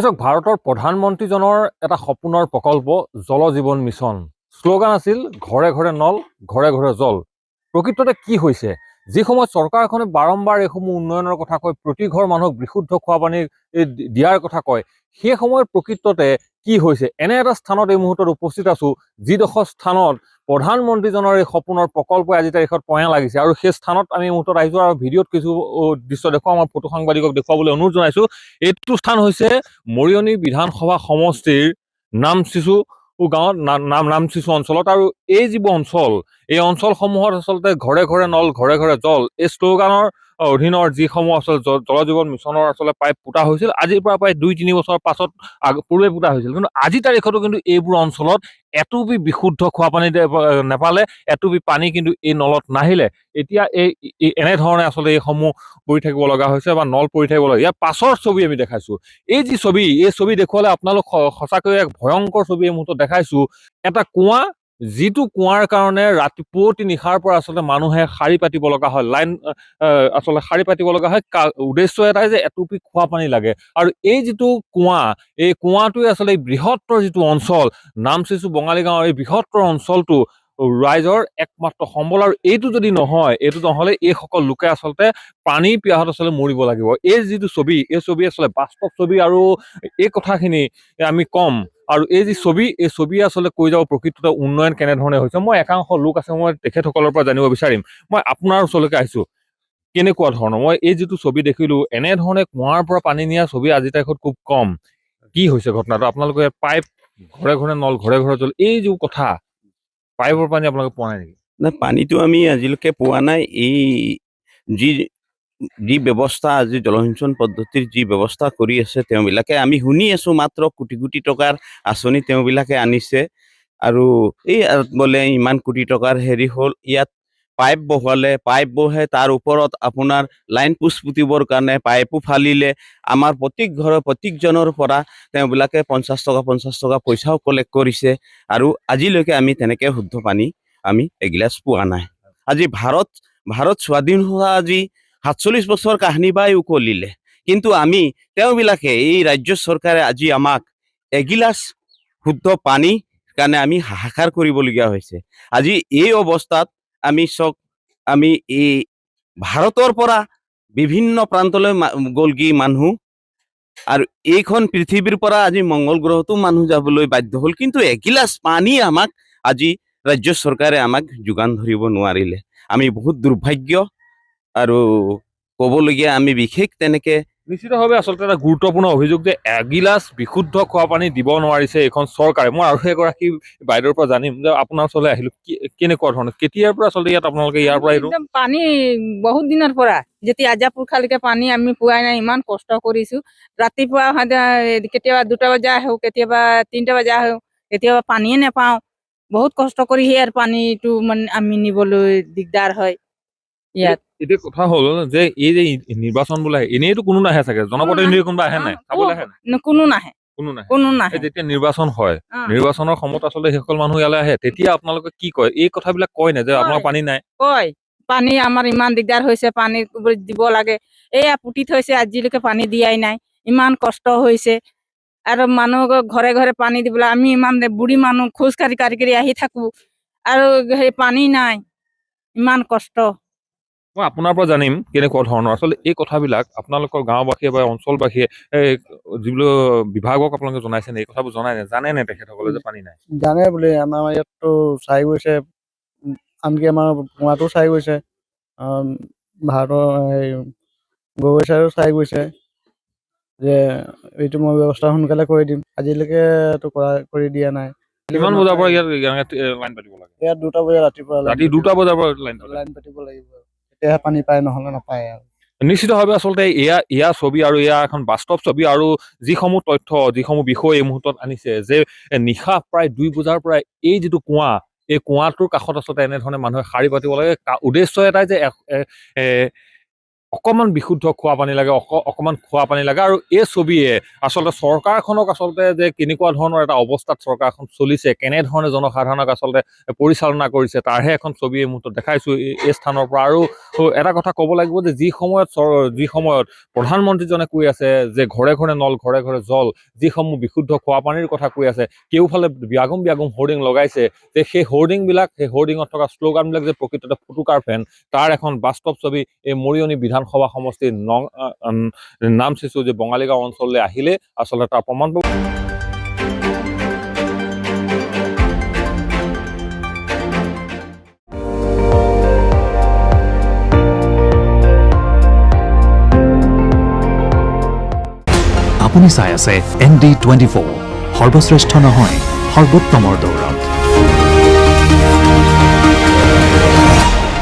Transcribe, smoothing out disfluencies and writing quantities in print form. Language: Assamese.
চাওক ভাৰতৰ প্ৰধানমন্ত্ৰীজনৰ এটা সপোনৰ প্ৰকল্প জল জীৱন মিছন। শ্লোগান আছিল ঘৰে ঘৰে নল, ঘৰে ঘৰে জল। প্ৰকৃততে কি হৈছে? যি সময়ত চৰকাৰখনে বাৰম্বাৰ এইসমূহ উন্নয়নৰ কথা কয়, প্ৰতি ঘৰ মানুহক বিশুদ্ধ খোৱা পানী দিয়াৰ কথা কয়, সেই সময়ত প্ৰকৃততে কি হৈছে? এনে এটা স্থানত এই মুহূৰ্তত উপস্থিত আছো, যিডোখৰ স্থানত প্ৰধানমন্ত্ৰীজনৰ এই সপোনৰ প্ৰকল্পই আজি তাৰিখত পয়া লাগিছে। আৰু সেই স্থানত আমি এই মুহূৰ্তত আহিছো আৰু ভিডিঅ'ত কিছু দৃশ্য দেখুৱাম, আমাৰ ফটো সাংবাদিকক দেখুৱাবলৈ অনুৰোধ জনাইছো। এইটো স্থান হৈছে মৰিয়নি বিধানসভা সমষ্টিৰ নামচিচু গাঁৱত, নামচিচু অঞ্চলত। আৰু এই যিবোৰ অঞ্চল, এই অঞ্চলসমূহত আচলতে ঘৰে ঘৰে নল, ঘৰে ঘৰে জল এই শ্লোগানৰ অধীনৰ যিসমূহ আচলতে জল জীৱন মিছনৰ আচলতে পাইপ পোতা হৈছিল, আজিৰ পৰা প্ৰায় ২-৩ বছৰ পাছত পূৰ্বে পোতা হৈছিল। কিন্তু আজি তাৰিখতো কিন্তু এইবোৰ অঞ্চলত এটুপি বিশুদ্ধ খোৱা পানী নেপালে, এটুপি পানী কিন্তু এই নলত নাহিলে। এতিয়া এনেধৰণে আচলতে এইসমূহ পৰি থাকিব লগা হৈছে বা নল পৰি থাকিব লগা। ইয়াৰ পাছৰ ছবি আমি দেখাইছো। এই যি ছবি, এই ছবি দেখুৱালে আপোনালোক সঁচাকৈয়ে এক ভয়ংকৰ ছবি এই মুহূৰ্তত দেখাইছো। এটা কুঁৱা, যিটো কুঁৱাৰ কাৰণে পুৱতি নিশাৰ পৰা আচলতে মানুহে শাৰী পাতিব লগা হয়, লাইন আচলতে শাৰী পাতিব লগা হয়। উদ্দেশ্য এটাই যে এটুপি খোৱা পানী লাগে। আৰু এই যিটো কুঁৱা, এই কুঁৱাটোৱে আচলতে এই বৃহত্তৰ যিটো অঞ্চল নামচিচু বঙালী গাঁৱৰ, এই বৃহত্তৰ অঞ্চলটো ৰাইজৰ একমাত্ৰ সম্বল। আৰু এইটো যদি নহয়, এইটো নহলে এইসকল লোকে আচলতে পানীৰ পিয়াহত আচলতে মৰিব লাগিব। এই যিটো ছবি, এই ছবি আচলতে বাস্তৱ ছবি। আৰু এই কথাখিনি আমি কম, আৰু এই যি ছবি, এই ছবি আচলতে কৈ যাব প্ৰকৃততে উন্নয়ন কেনেধৰণে হৈছে। মই একাংশ লোক আছে, মই তেখেতসকলৰ পৰা জানিব বিচাৰিম। মই আপোনাৰ ওচৰলৈকে আহিছো, কেনেকুৱা ধৰণৰ? মই এই যিটো ছবি দেখিলো, এনেধৰণে কুঁৱাৰ পৰা পানী নিয়া ছবি আজি তাৰিখত খুব কম। কি হৈছে ঘটনাটো? আপোনালোকে পাইপ ঘৰে ঘৰে নল, ঘৰে ঘৰে জল, এই যি কথা, পাইপৰ পানী আপোনালোকে পোৱা নাই নেকি? না, পানীটো আমি আজিলৈকে পোৱা নাই। এই যি যি ব্যৱস্থা, আজি জলসিঞ্চন পদ্ধতিৰ যি ব্যৱস্থা কৰি আছে তেওঁবিলাকে, আমি শুনি আছো মাত্ৰ কোটি কোটি টকাৰ আঁচনি তেওঁবিলাকে আনিছে। আৰু এই বোলে ইমান কোটি টকাৰ হেৰি হ'ল, ইয়াত পাইপ বহালে, পাইপ বহে, তাৰ ওপৰত আপোনাৰ লাইন পোষ্ট পুতিবৰ কাৰণে পাইপো ফালিলে। আমাৰ প্ৰত্যেক ঘৰৰ প্ৰত্যেকজনৰ পৰা তেওঁবিলাকে 50 টকা পইচাও কালেক্ট কৰিছে। আৰু আজিলৈকে আমি তেনেকে শুদ্ধ পানী আমি এগিলাচ পোৱা নাই। আজি ভাৰত স্বাধীন হোৱা আজি 47 বছৰ কাহিনী বাই উকলিলে, কিন্তু আমি তেওঁবিলাকে, এই ৰাজ্য চৰকাৰে আজি আমাক এগিলাচ শুদ্ধ পানী কাৰণে আমি হাহাকাৰ কৰিবলগীয়া হৈছে। আজি এই অৱস্থাত আমি এই ভাৰতৰ পৰা বিভিন্ন প্ৰান্তলৈ গলগী মানুহ, আৰু এইখন পৃথিৱীৰ পৰা আজি মংগল গ্ৰহতো মানুহ যাবলৈ বাধ্য হ'ল, কিন্তু এগিলাচ পানী আমাক আজি ৰাজ্য চৰকাৰে আমাক যোগান ধৰিব নোৱাৰিলে। আমি বহুত দুৰ্ভাগ্য। আৰু ক'বলগীয়া আমি বিশেষ তেনেকে নিশ্চিতভাৱে আচলতে এটা গুৰুত্বপূৰ্ণ অভিযোগ যে এগিলাচ বিশুদ্ধ খোৱা পানী দিব নোৱাৰিছে এইখন চৰকাৰে। মই আৰু এগৰাকী বাইদেউৰ পৰা জানিম যে আপোনাৰ ওচৰলৈ আহিলো, কেনেকুৱা ধৰণৰ, কেতিয়াৰ পৰা আচলতে ইয়াত আপোনালোকে ইয়াৰ পৰা এইটো পানী বহুত দিনৰ পৰা, যেতিয়া আজাপুৰখালৈকে পানী আমি পোৱাই নাই, ইমান কষ্ট কৰিছো। ৰাতিপুৱা কেতিয়াবা 2টা বজা আহো, কেতিয়াবা 3টা বজা আহো, কেতিয়াবা পানীয়ে নাপাওঁ। বহুত কষ্ট কৰি ইয়াৰ পানীটো মানে আমি নিবলৈ দিগদাৰ হয় ইয়াত। এতিয়া কথা হ'ল যে এই যে নিৰ্বাচন বোলে এনেইতো কোনো নাহে চাগে, জনপ্ৰতিনিধি কোনোবা আহে নাই চাবলৈ আহে নাই? কোনো নাহে, কোনো নাহে। কোনো এই নাহে। যেতিয়া নিৰ্বাচন হয়, নিৰ্বাচনৰ সময়ত আচলতে সেইসকল মানুহ ইয়ালৈ আহে, তেতিয়া আপোনালোকে কি কয়? এই কথাবিলাক কয় নাই যে আপোনাৰ পানী নাই? কয়, পানী আমাৰ ইমান দিগদাৰ হৈছে, পানী দিব লাগে। এয়া পুতি থৈছে, আজিলৈকে পানী দিয়াই নাই। ইমান কষ্ট হৈছে। আৰু মানুহক ঘৰে ঘৰে পানী দিবলৈ, আমি ইমান বুঢ়ী মানুহ খোজ কাঢ়ি কাঢ়ি আহি থাকো, আৰু সেই পানী নাই, ইমান কষ্ট। মই আপোনাৰ পৰা জানিম কেনেকুৱা ধৰণৰ আচলতে এই কথাবিলাক আপোনালোকৰ গাঁওবাসীয়ে বা অঞ্চলবাসীয়ে যিবোৰ বিভাগক আপোনালোকে জনাইছে নে? এই কথাবোৰ জনাই নাই? জানে নে তেখেতসকলে যে পানী নাই? জানে বোলে, আমাৰ ইয়াততো চাই গৈছে, আনকি আমাৰ কুঁৱাটো চাই গৈছে, ভাৰতৰ গগৈ ছাৰেও চাই গৈছে যে এইটো মই ব্যৱস্থা সোনকালে কৰি দিম। আজিলৈকেতো কৰি দিয়া নাই। কিমান বজাৰ পৰা ইয়াত লাইন পাতিব লাগে? ইয়াত 2টা বজাত ৰাতিপুৱা ৰাতি 2টা বজাৰ পৰা লাইন পাতিব লাগিব। তেতিয়াহে পানী পায়, নহ'লে নাপায় আৰু। নিশ্চিতভাৱে আচলতে এয়া ছবি, আৰু এয়া এখন বাস্তৱ ছবি। আৰু যিসমূহ তথ্য, যিসমূহ বিষয় এই মুহূৰ্তত আনিছে যে নিশা প্ৰায় 2 বজাৰ পৰা এই যিটো কুঁৱা, এই কুঁৱাটোৰ কাষত আচলতে এনেধৰণে মানুহে শাৰী পাতিব লাগে। উদ্দেশ্য এটাই যে অকণমান বিশুদ্ধ খোৱা পানী লাগে, অকণমান খোৱা পানী লাগে। আৰু এই ছবিয়ে আচলতে চৰকাৰখনক আচলতে যে কেনেকুৱা ধৰণৰ এটা অৱস্থাত চৰকাৰখন চলিছে, কেনেধৰণে জনসাধাৰণক আচলতে পৰিচালনা কৰিছে, তাৰহে এখন ছবি এই মুহূৰ্তত দেখাইছোঁ এই স্থানৰ পৰা। আৰু এটা কথা ক'ব লাগিব যে যি সময়ত প্ৰধানমন্ত্ৰীজনে কৈ আছে যে ঘৰে ঘৰে নল, ঘৰে ঘৰে জল, যিসমূহ বিশুদ্ধ খোৱা পানীৰ কথা কৈ আছে, কেওফালে ব্যাগুম ব্যাগুম হোৰ্ডিং লগাইছে, যে সেই হোৰ্ডিঙত থকা শ্লোগানবিলাক যে প্ৰকৃততে ফুটুকাৰ ফেন, তাৰ এখন বাস্তৱ ছবি এই মৰিয়নি বিধানসভা সমষ্টিৰ নামচিচু যে বঙালীগাঁও অঞ্চললৈ আহিলে আচলতে তাৰ প্ৰমাণ পাব। আপুনি চাই আছে ND24, সৰ্বশ্ৰেষ্ঠ নহয় সৰ্বোত্তমৰ দৌৰত।